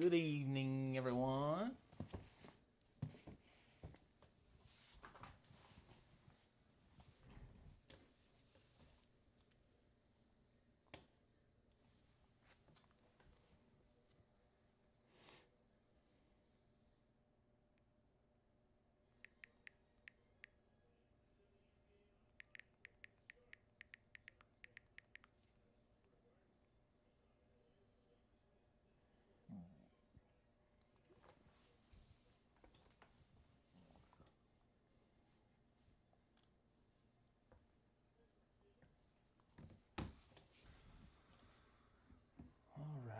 Good evening, everyone. All right.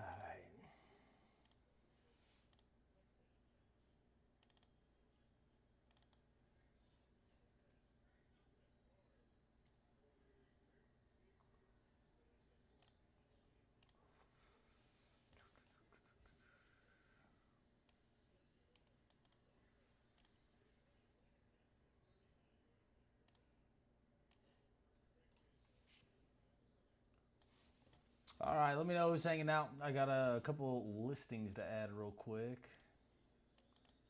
All right, let me know who's hanging out. I got a couple listings to add real quick.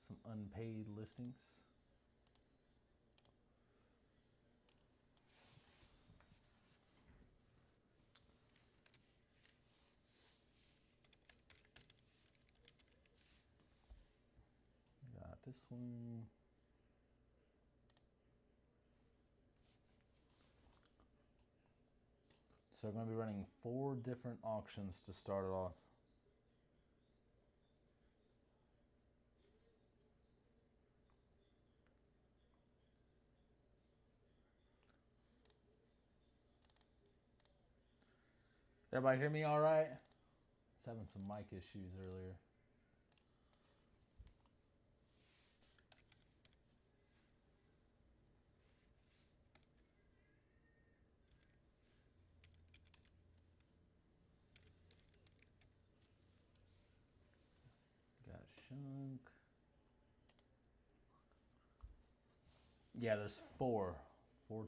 Some unpaid listings. Got this one. So we're going to be running 4 different auctions to start it off. Everybody hear me all right? I was having some mic issues earlier. Got Shunk. Yeah, there's 4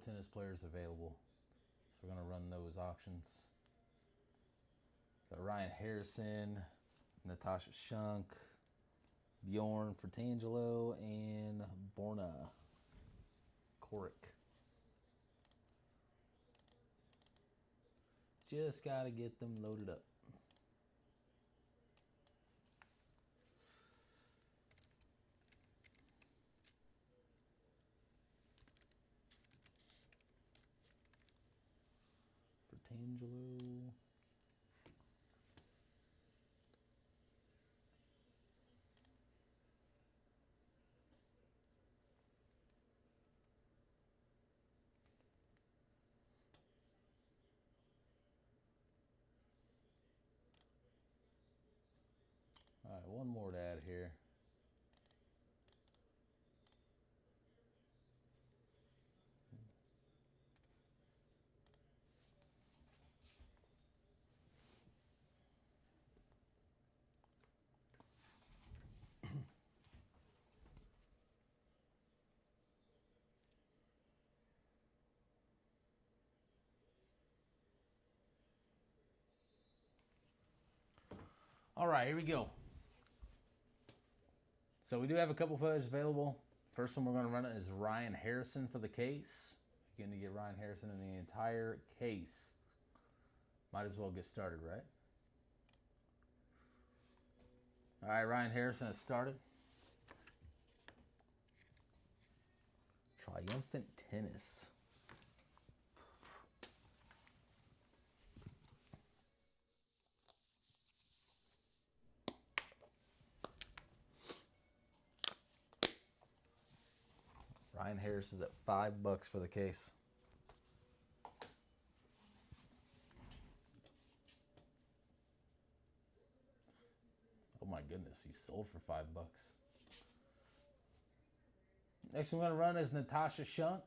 tennis players available. So we're going to run those auctions. Got Ryan Harrison, Natasha Shunk, Bjorn Fratangelo, and Borna Koric. Just got to get them loaded up. Fratangelo. All right, one more to add here. All right, here we go. So we do have a couple players available. First one we're going to run is Ryan Harrison for the case. Again, to get Ryan Harrison in the entire case. Might as well get started, right? All right, Ryan Harrison has started. Triumphant Tennis. Ryan Harris is at $5 for the case. Oh my goodness, he sold for $5. Next one we're going to run is Natasha Shunk.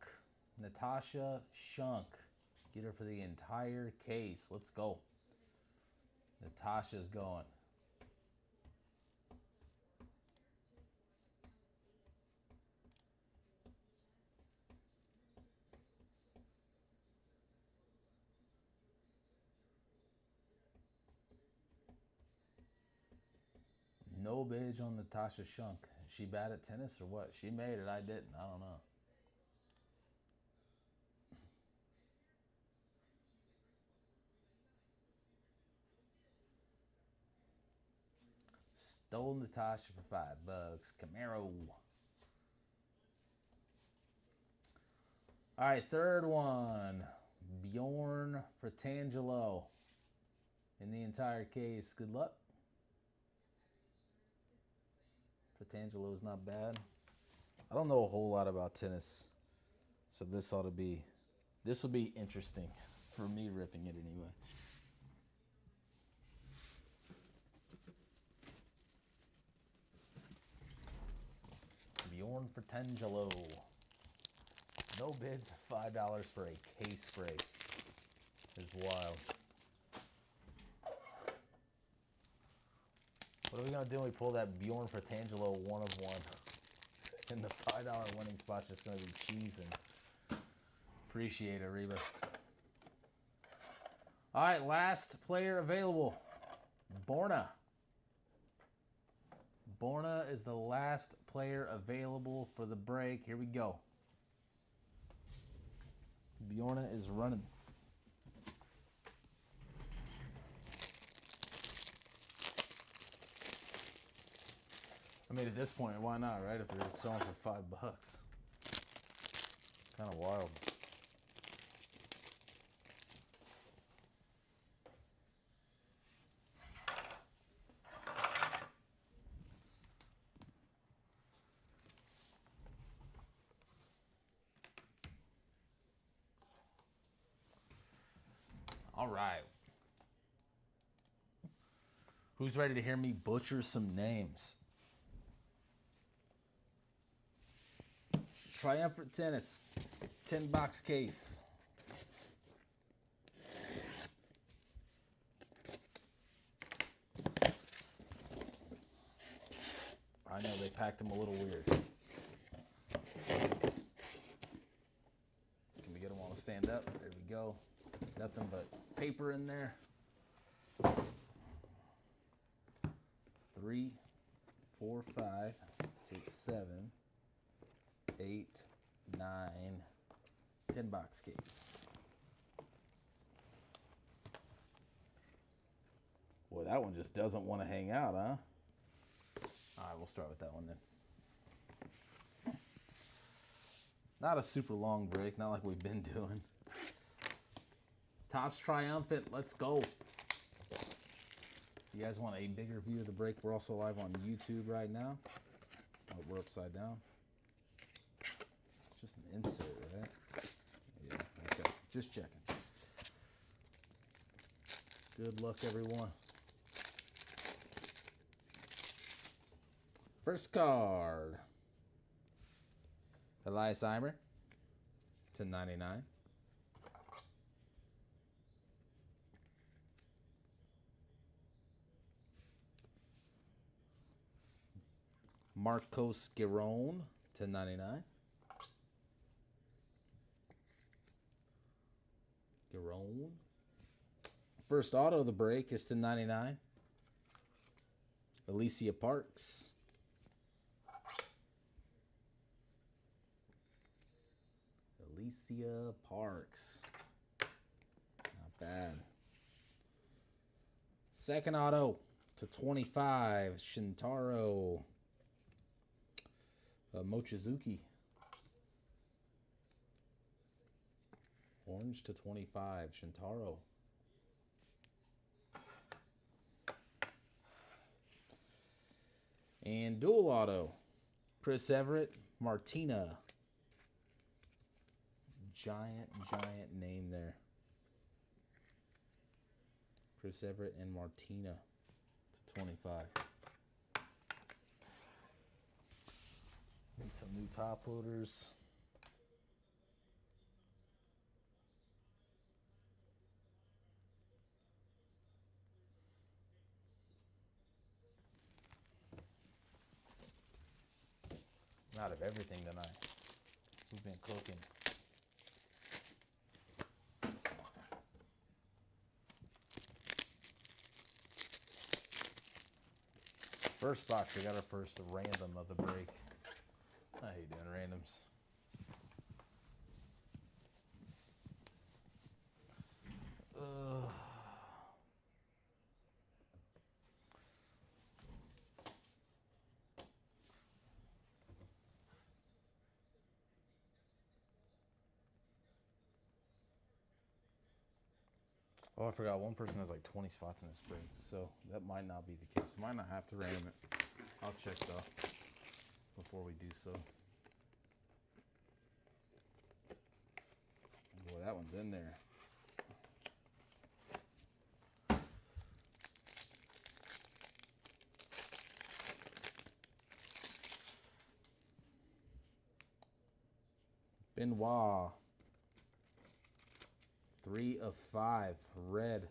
Natasha Shunk. Get her for the entire case. Let's go. Natasha's going. No bids on Natasha Shunk. Is she bad at tennis or what? She made it. I didn't. I don't know. Stole Natasha for $5. Camaro. All right, third one. Bjorn Fratangelo in the entire case. Good luck. Fratangelo is not bad. I don't know a whole lot about tennis, so this will be interesting for me ripping it anyway. Bjorn Fratangelo. No bids, $5 for a case break. Is wild. What are we gonna do when we pull that Bjorn Fratangelo 1 of 1? And the $5 winning spot's just gonna be cheesing. Appreciate it, Reba. All right, last player available. Borna. Borna is the last player available for the break. Here we go. Bjorna is running. I mean, at this point, why not, right? If they're selling for $5. Kind of wild. All right. Who's ready to hear me butcher some names? Triumphant Tennis, 10-box case. I know they packed them a little weird. Can we get them all to stand up? There we go. Nothing but paper in there. 3, 4, 5, 6, 7, 8, 9, 10-box case. Boy, that one just doesn't want to hang out, huh? All right, we'll start with that one then. Not a super long break, not like we've been doing. Topps Triumphant, let's go. You guys want a bigger view of the break? We're also live on YouTube right now. Oh, we're upside down. It's just an insert, right? Yeah, okay. Just checking. Good luck, everyone. First card. Elias Eimer to 99. Marcos Giron to 99. Giron. First auto of the break is to 99. Alicia Parks. Alicia Parks. Not bad. Second auto to 25. Shintaro Mochizuki. Orange to 25. Shintaro. And dual auto. Chris Everett, Martina. Giant name there. Chris Everett and Martina to 25. Need some new top loaders. I'm out of everything tonight. We've been cooking. First box, we got our first random of the break. I hate doing randoms. Oh, I forgot. One person has like 20 spots in this break, so that might not be the case. Might not have to random it. I'll check though before we do so. Boy, that one's in there. Benoit. 3 of 5. Red.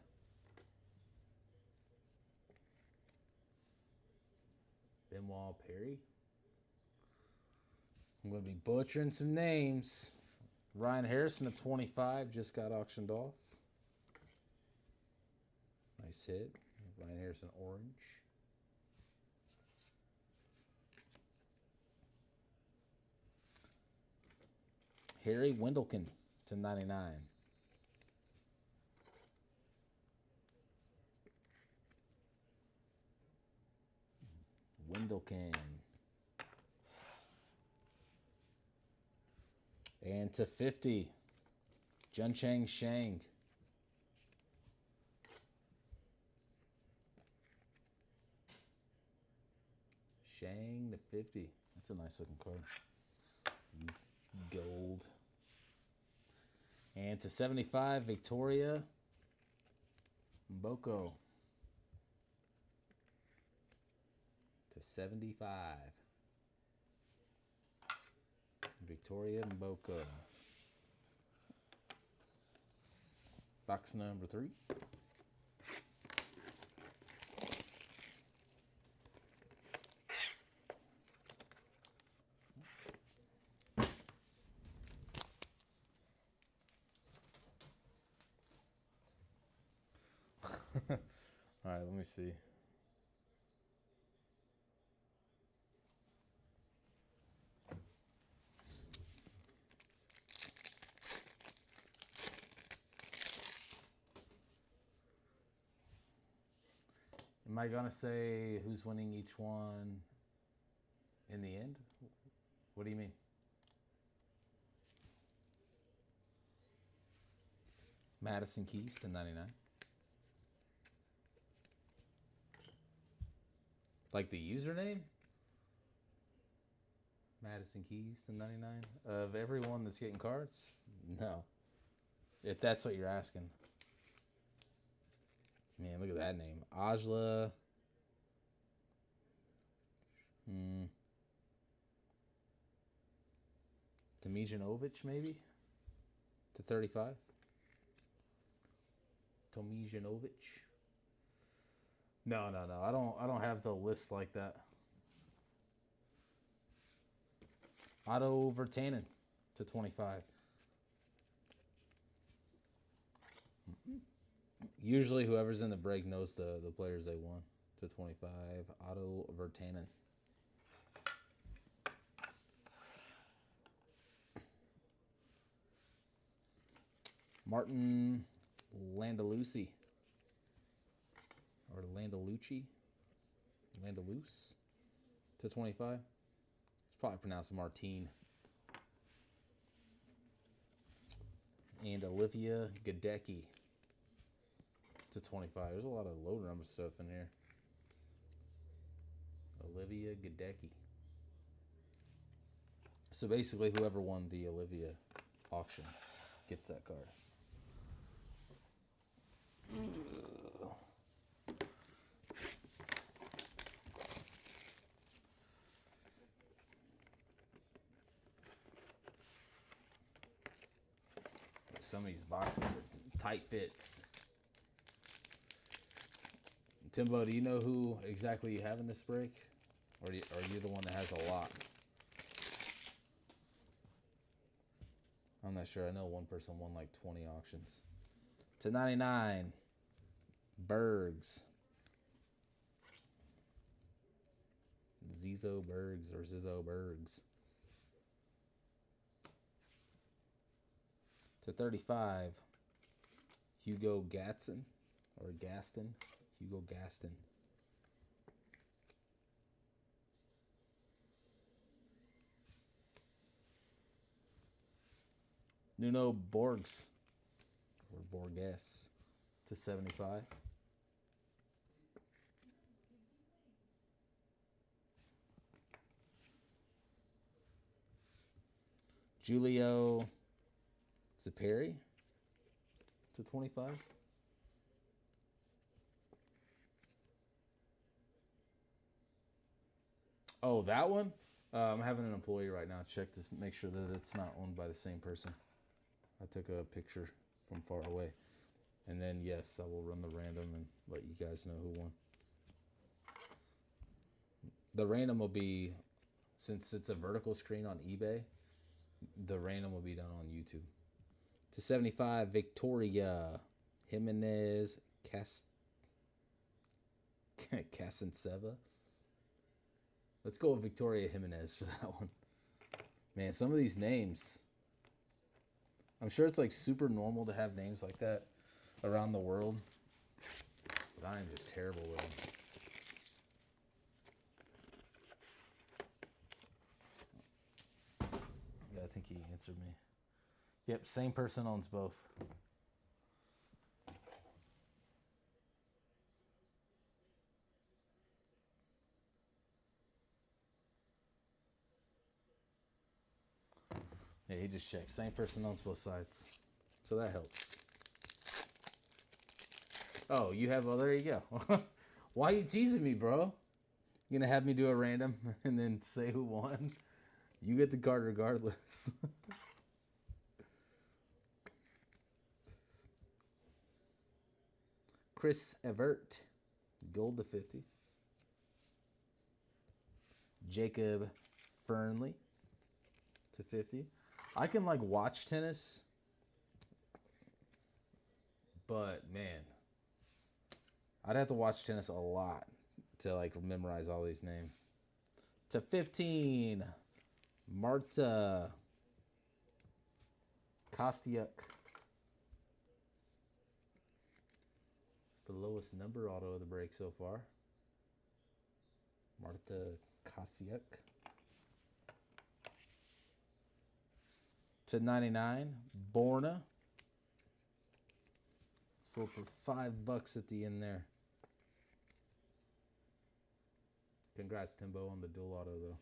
Benoit Perry. I'm going to be butchering some names. Ryan Harrison of 25 just got auctioned off. Nice hit. Ryan Harrison orange. Harry Wendelken to 99. Wendelken. And to 50, Juncheng Shang. Shang to 50. That's a nice looking card. Gold. And to 75, Victoria Mboko. To 75. Victoria Mboko. Box number 3. All right, let me see. Am I gonna say who's winning each one in the end? What do you mean? Madison Keys to 99. Like the username? Madison Keys to 99. Of everyone that's getting cards? No. If that's what you're asking. Man, look at that name. Ajla. Tomijanovic, maybe? To 35. Tomijanovic. No. I don't have the list like that. Otto Vertanen to 25. Usually whoever's in the break knows the players they won. To 25, Otto Vertanen. Martin Landalucci. Or Landalucci. Landalus. To 25. It's probably pronounced Martine. And Olivia Gadecki. To 25. There's a lot of low number stuff in here. Olivia Gadecki. So basically, whoever won the Olivia auction gets that card. Some of these boxes are tight fits. Timbo, do you know who exactly you have in this break? Or are you the one that has a lot? I'm not sure. I know one person won like 20 auctions. To 99, Bergs. Zizo Bergs or Zizzo Bergs. To 35, Hugo Gaston or Gaston. Hugo Gaston. Nuno Borges or Borges to 75. Julio Zeperi to 25. Oh, that one? I'm having an employee right now check to make sure that it's not owned by the same person. I took a picture from far away. And then, yes, I will run the random and let you guys know who won. The random will be, since it's a vertical screen on eBay, the random will be done on YouTube. To 75, Victoria Jimenez Casanseva. Let's go with Victoria Jimenez for that one. Man, some of these names, I'm sure it's like super normal to have names like that around the world, but I am just terrible with them. Yeah, I think he answered me. Yep, same person owns both. Yeah, he just checked. Same person owns both sides. So that helps. Oh, you have, oh, there you go. Why are you teasing me, bro? You gonna have me do a random and then say who won? You get the card regardless. Chris Evert, gold to 50. Jacob Fernley to 50. I can like watch tennis, but man, I'd have to watch tennis a lot to like memorize all these names. To 15, Marta Kostyuk. It's the lowest number auto of the break so far. Marta Kostyuk. To 99, Borna. Sold for $5 at the end there. Congrats, Timbo, on the dual auto, though.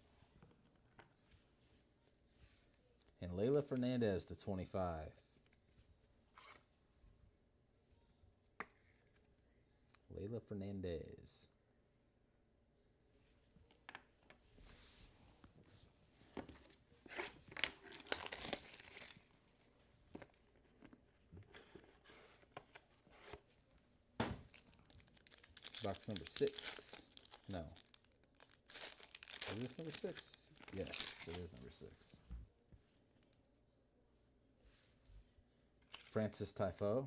And Layla Fernandez to 25. Layla Fernandez. Box number 6. No. Is this number 6? Yes, it is number 6. Francis Tifo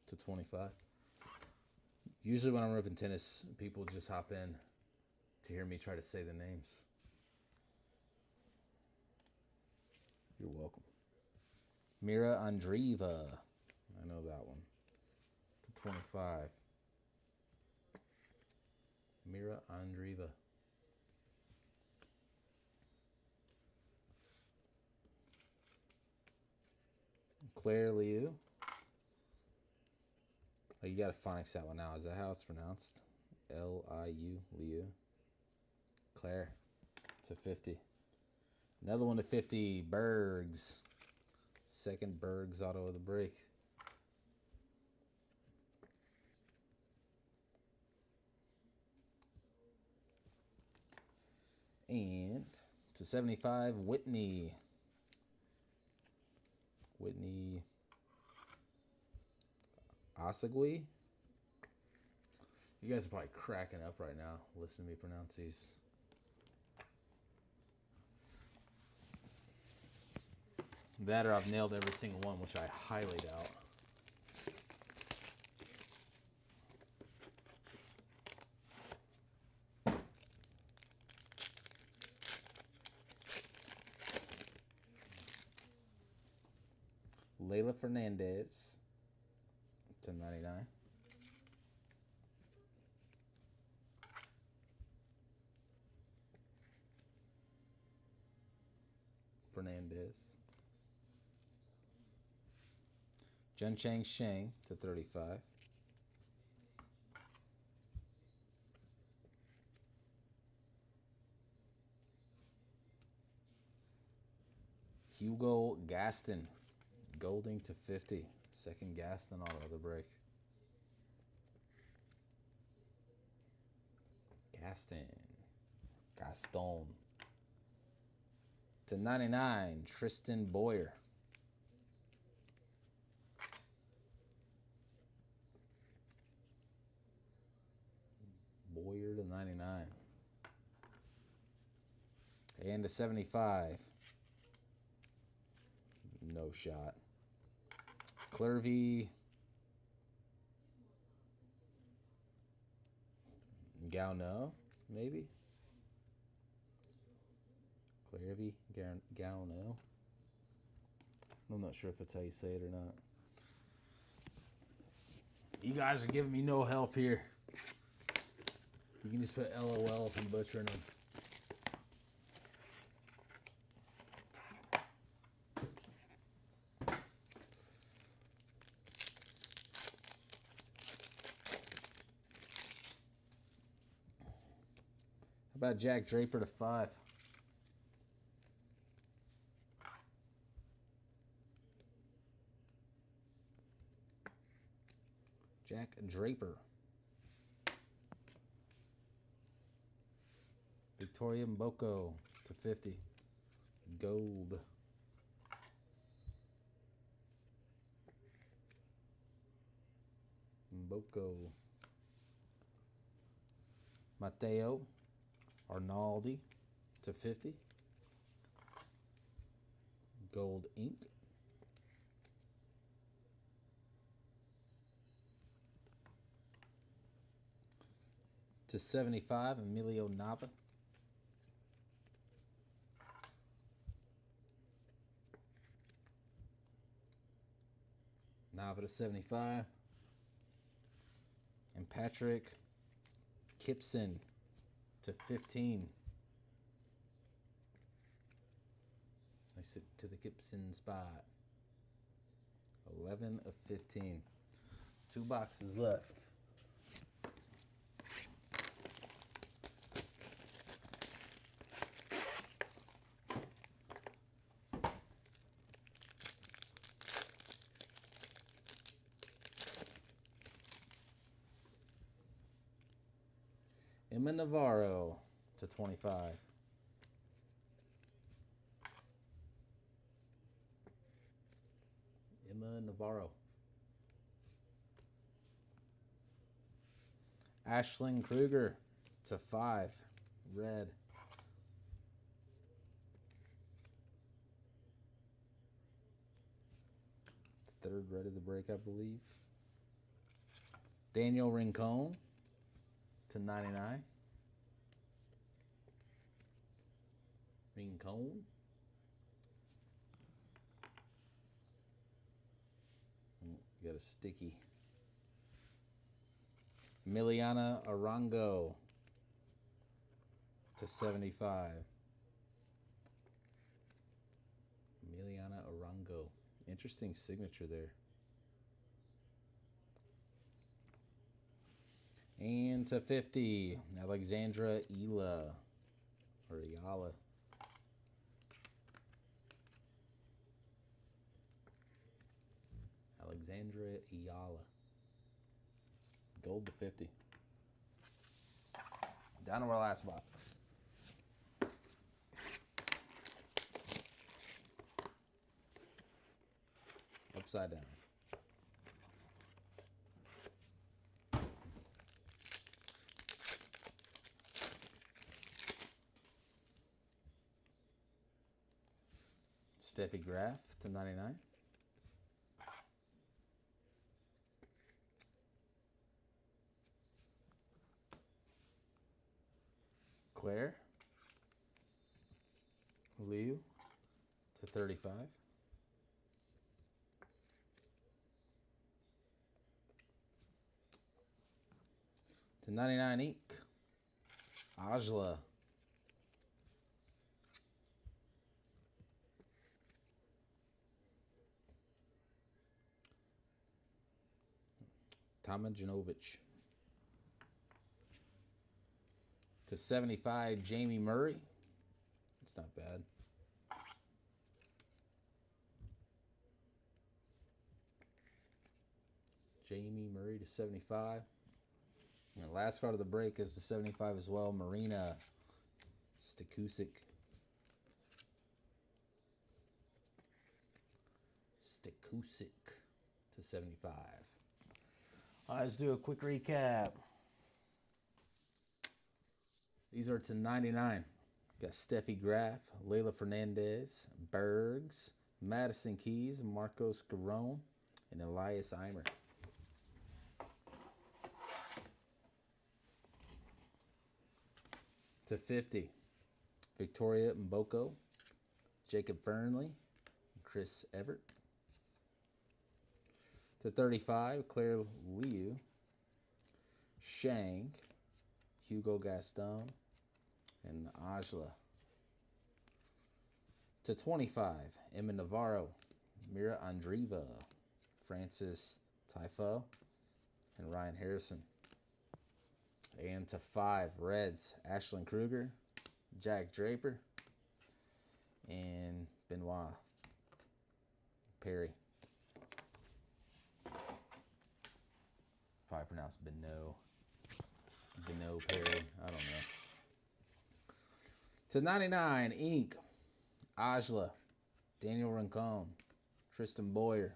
to 25. Usually when I'm ripping tennis, people just hop in to hear me try to say the names. You're welcome. Mira Andreeva. I know that one. To 25. Mira Andreeva. Claire Liu. Oh, you got to phonics that one out. Is that how it's pronounced? L-I-U, Liu. Claire to 50. Another one to 50, Bergs. Second Bergs auto of the break. And to 75, Whitney. Whitney Asagui. You guys are probably cracking up right now listening to me pronounce these. That or I've nailed every single one, which I highly doubt. Layla Fernandez to 99. Fernandez. Jen Chang Shang to 35. Hugo Gaston. Golding to 50. Second Gaston auto of the break. Gaston. To 99, Tristan Boyer. Boyer to 99. And to 75. No shot. Clervy. Gauno, maybe? Clervy, Gauno. I'm not sure if that's how you say it or not. You guys are giving me no help here. You can just put LOL if I'm butchering them. How about Jack Draper to 5? Jack Draper. Victoria Mboko to 50. Gold. Mboko. Mateo Arnaldi to 50. Gold ink. To 75, Emilio Nava. Nava to 75. And Patrick Kipson to 15. Nice to the Kipson spot. 11 of 15. 2 boxes left. Emma Navarro to 25. Emma Navarro. Ashlyn Kruger to 5. Red. Third red of the break, I believe. Daniel Rincon to 99. Rincon. Got a sticky. Miliana Arango to 75. Miliana Arango. Interesting signature there. And to 50, Alexandra Ela. Or Ayala. Alexandra Ayala. Gold to 50. Down to our last box. Upside down. Steffi Graf to 99. Claire Liu to 35. 299 ink. Ajla. Tomajanovic. To 75, Jamie Murray. It's not bad. Jamie Murray to 75. And the last card of the break is to 75 as well. Marina Stekusic. Stekusic to 75. All right, let's do a quick recap. These are to 99. Got Steffi Graf, Layla Fernandez, Bergs, Madison Keys, Marcos Garone, and Elias Eimer. To 50, Victoria Mboko, Jacob Fernley, Chris Everett. To 35, Claire Liu, Shank, Hugo Gaston, and Ajla. To 25, Emma Navarro, Mira Andreeva, Francis Tyfo, and Ryan Harrison. And to 5, Reds, Ashlyn Kruger, Jack Draper, and Benoit Perry. Probably pronounced Benoit Perry. I don't know. To 99, ink, Ajla, Daniel Rincon, Tristan Boyer,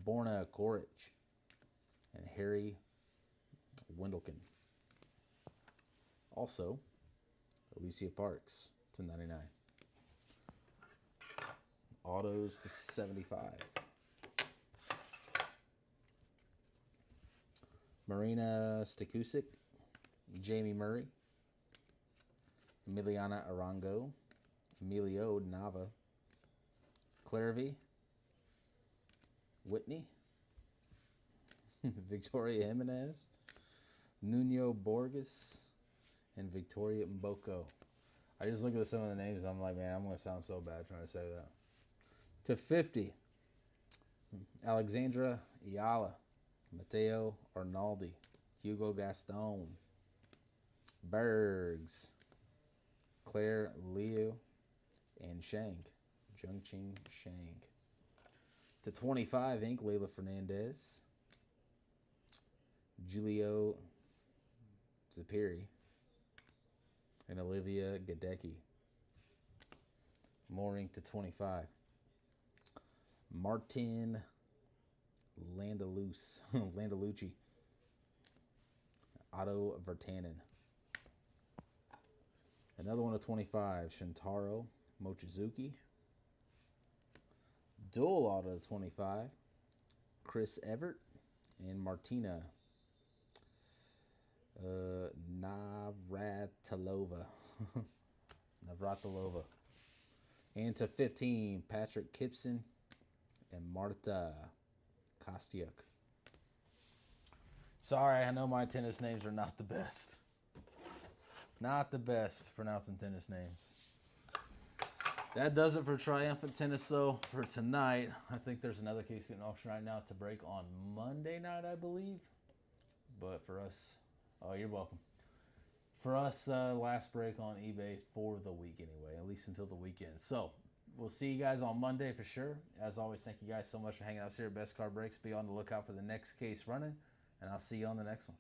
Borna Koric, and Harry Wendelken. Also, Alicia Parks to 99. Autos to 75. Marina Stekusic, Jamie Murray, Emiliana Arango, Emilio Nava, Clairvy, Whitney, Victoria Jimenez, Nuno Borges, and Victoria Mboko. I just look at some of the names and I'm like, man, I'm going to sound so bad trying to say that. To 50, Alexandra Ayala, Matteo Arnaldi, Hugo Gaston, Bergs, Claire Liu, and Shank, Jungqing Shank. To 25, ink, Layla Fernandez, Julio Zapiri, and Olivia Gadecki. More ink to 25. Martin Landalucci, Otto Vertanen. Another one of 25, Shintaro Mochizuki. Dual auto 25, Chris Everett and Martina Navratilova. Navratilova. And to 15, Patrick Kipson and Marta Kostyuk. Sorry, I know my tennis names are not the best. Not the best pronouncing tennis names. That does it for Triumphant Tennis, though, for tonight. I think there's another case in auction right now to break on Monday night, I believe. But for us, oh, you're welcome. For us, last break on eBay for the week anyway, at least until the weekend. So we'll see you guys on Monday for sure. As always, thank you guys so much for hanging out here at Best Card Breaks. Be on the lookout for the next case running, and I'll see you on the next one.